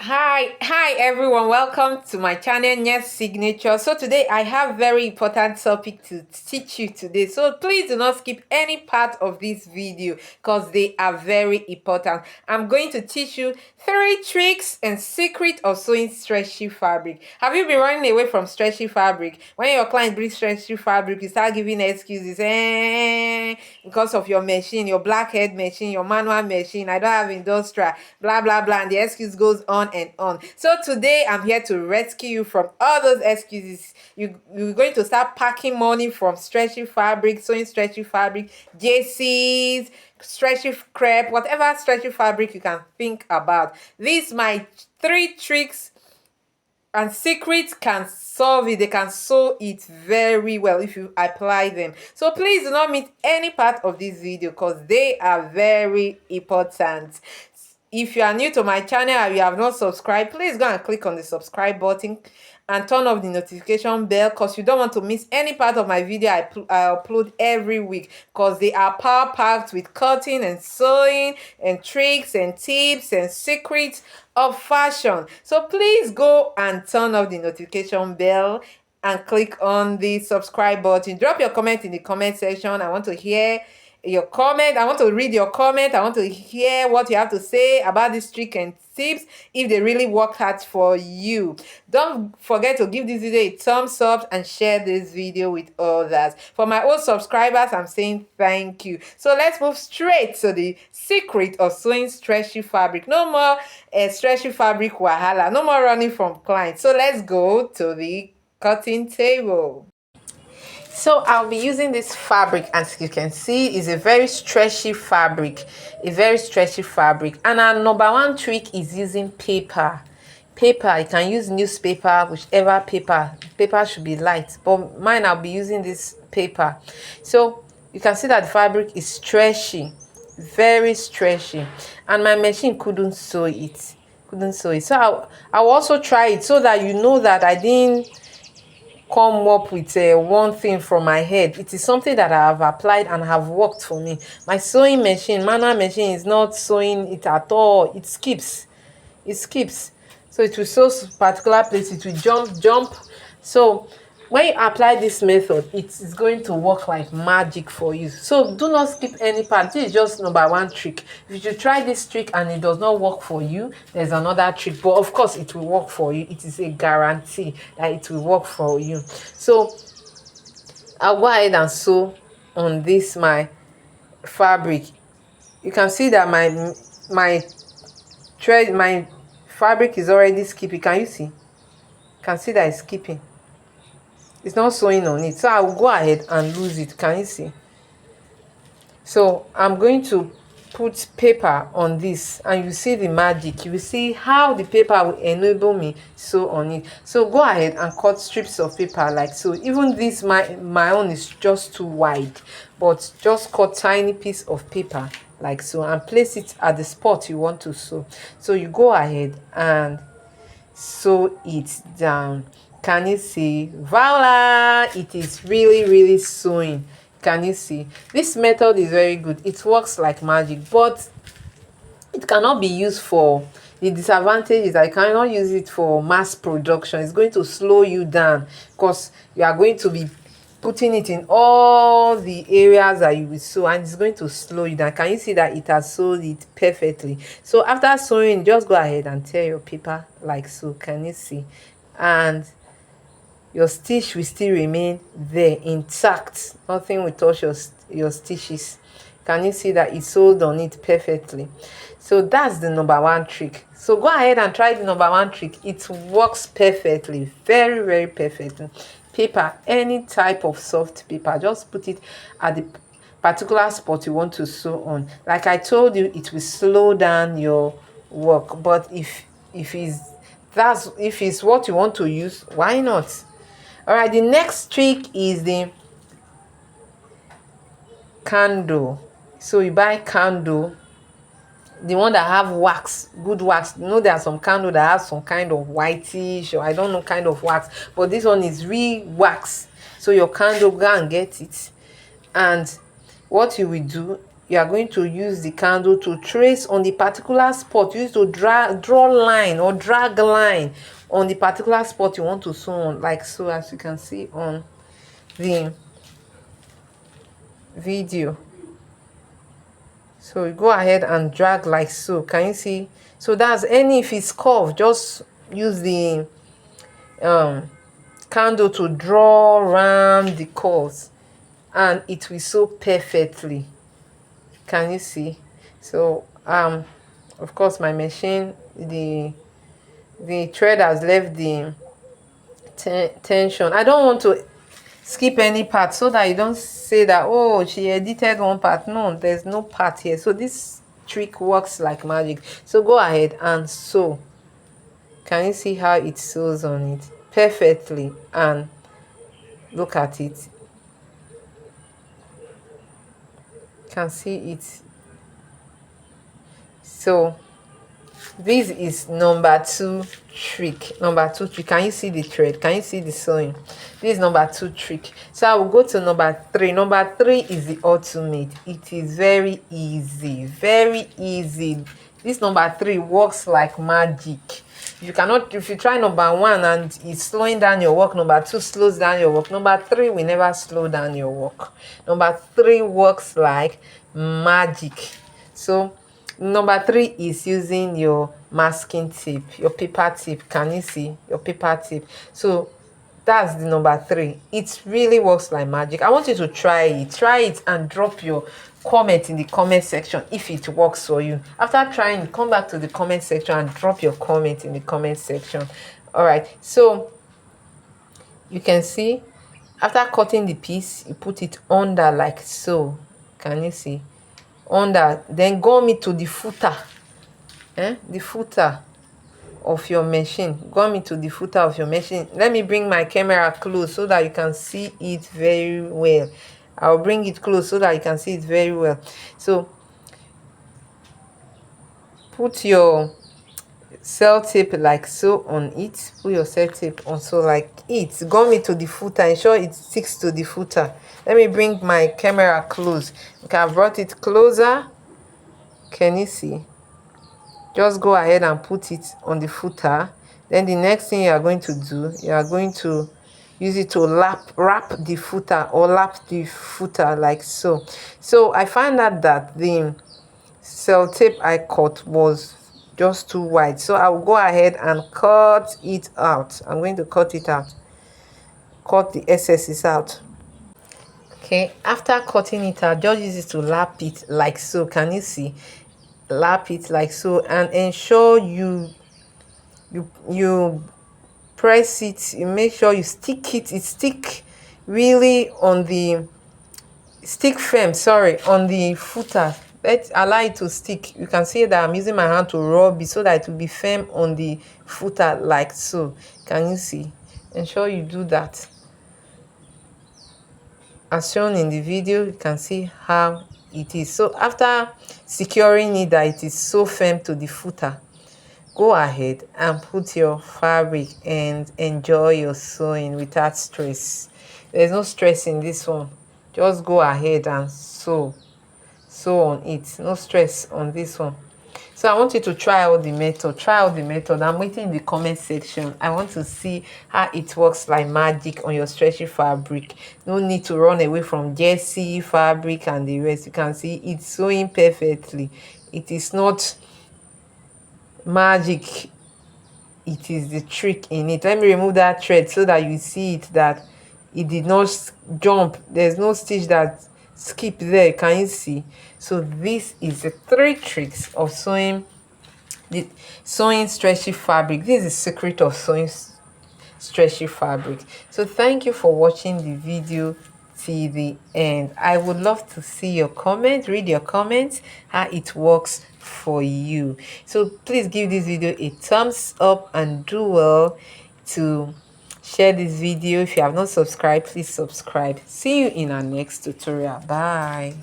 Hi everyone, welcome to my channel Yes Signature. So today I have very important topic to teach you today, so please do not skip any part of this video because they are very important. I'm going to teach you 3 tricks and secret of sewing stretchy fabric. Have you been running away from stretchy fabric? When your client brings stretchy fabric, you start giving excuses because of your machine, your blackhead machine, your manual machine. I don't have industrial, blah blah blah, and the excuse goes on and on. So today I'm here to rescue you from all those excuses. You're going to start packing money from stretchy fabric, sewing stretchy fabric, JCs, stretchy crepe, whatever stretchy fabric you can think about. These my 3 tricks and secrets can solve it. They can sew it very well if you apply them. So please do not miss any part of this video because they are very important. If you are new to my channel and you have not subscribed, please go and click on the subscribe button and turn off the notification bell because you don't want to miss any part of my video I upload every week, because they are power packed with cutting and sewing and tricks and tips and secrets of fashion. So please go and turn off the notification bell and click on the subscribe button. Drop your comment in the comment section. I want to hear your comment. I want to read your comment. I want to hear what you have to say about this trick and tips, if they really work hard for you. Don't forget to give this video a thumbs up and share this video with others. For my old subscribers, I'm saying thank you. So let's move straight to the secret of sewing stretchy fabric. No more stretchy fabric wahala, no more running from clients. So let's go to the cutting table. So I'll be using this fabric, as you can see, is a very stretchy fabric, and our number 1 trick is using paper. You can use newspaper, whichever paper should be light, but mine, I'll be using this paper. So you can see that the fabric is stretchy, very stretchy, and my machine couldn't sew it. So I'll also try it so that you know that I didn't come up with one thing from my head. It is something that I have applied and have worked for me. My sewing machine, manual machine, is not sewing it at all. It skips. So it will sew particular place, it will jump. So when you apply this method, it is going to work like magic for you. So do not skip any part. This is just number 1 trick. If you try this trick and it does not work for you, there's another trick, but of course it will work for you. It is a guarantee that it will work for you. So I'll go ahead and sew on this my fabric. You can see that my fabric is already skipping. Can you see? You can see that it's skipping. It's not sewing on it, so I will go ahead and lose it. Can you see? So I'm going to put paper on this, and you see the magic. You will see how the paper will enable me sew on it. So go ahead and cut strips of paper like so. Even this, my own is just too wide, but just cut tiny piece of paper like so and place it at the spot you want to sew. So you go ahead and sew it down. Can you see? Voila! It is really sewing. Can you see? This method is very good. It works like magic, but it cannot be used for, the disadvantage is I cannot use it for mass production. It's going to slow you down because you are going to be putting it in all the areas that you will sew, and it's going to slow you down. Can you see that it has sewed it perfectly? So after sewing, just go ahead and tear your paper like so. Can you see? And your stitch will still remain there intact. Nothing will touch your stitches. Can you see that it sewed on it perfectly? So that's the number 1 trick. So go ahead and try the number 1 trick. It works perfectly, very perfectly. Paper, any type of soft paper, just put it at the particular spot you want to sew on. Like I told you, it will slow down your work, but if it's what you want to use, why not? All right, the next trick is the candle. So you buy candle, the one that have wax, good wax. You know, there are some candle that have some kind of whitish, or I don't know, kind of wax, but this one is real wax. So your candle, go and get it, and what you will do, you are going to use the candle to trace on the particular spot. Use to draw line or drag line on the particular spot you want to sew on, like so, as you can see on the video. So you go ahead and drag like so. Can you see? So that's any, if it's curved, just use the candle to draw around the curves and it will sew perfectly. Can you see? So of course my machine, the thread has left the tension. I don't want to skip any part so that you don't say that, oh, she edited one part. No, there's no part here. So this trick works like magic. So go ahead and sew. Can you see how it sews on it perfectly? And look at it. You can see it. So this is number two trick. Can you see the thread? Can you see the sewing? This is number two trick. So I will go to number three. Number three is the ultimate. It is very easy, very easy. This number three works like magic. If you try number one and it's slowing down your work, number two slows down your work, number three will never slow down your work. Number three works like magic. So number three is using your masking tape, your paper tape. Can you see your paper tape? So that's the number three. It really works like magic. I want you to try it and drop your comment in the comment section if it works for you. After trying, come back to the comment section and drop your comment in the comment section. All right, so you can see after cutting the piece, you put it under like so. Can you see? Under, then gum it to the footer, the footer of your machine. Gum it to the footer of your machine. Let me bring my camera close so that you can see it very well. I'll bring it close so that you can see it very well. So put your sellotape like so on it. Put your sellotape on so like it. Gum it to the footer. Ensure it sticks to the footer. Let me bring my camera close. Okay, I've brought it closer. Can you see? Just go ahead and put it on the footer. Then the next thing you are going to do, you are going to use it to wrap the footer or lap the footer like so. So I found out that the sellotape I cut was just too wide, so I will go ahead and cut it out. I'm going to cut it out, cut the excesses out. Okay, after cutting it out, just use it to lap it like so. Can you see? Lap it like so, and ensure you press it. You make sure you stick it. It stick really on the on the footer. Let's allow it to stick. You can see that I'm using my hand to rub it so that it will be firm on the footer like so. Can you see? Ensure you do that. As shown in the video, you can see how it is. So after securing it that it is so firm to the footer, go ahead and put your fabric and enjoy your sewing without stress. There's no stress in this one. Just go ahead and sew on it. No stress on this one. So I want you to try out the method. I'm waiting in the comment section. I want to see how it works like magic on your stretchy fabric. No need to run away from jersey fabric and the rest. You can see it's sewing perfectly. It is not magic, it is the trick in it. Let me remove that thread so that you see it, that it did not jump. There's no stitch that skip there. Can you see? So this is the three tricks of sewing stretchy fabric. This is the secret of sewing stretchy fabric. So thank you for watching the video till the end. I would love to see your comment, read your comments, how it works for you. So please give this video a thumbs up and do well to share this video. If you have not subscribed, please subscribe. See you in our next tutorial. Bye.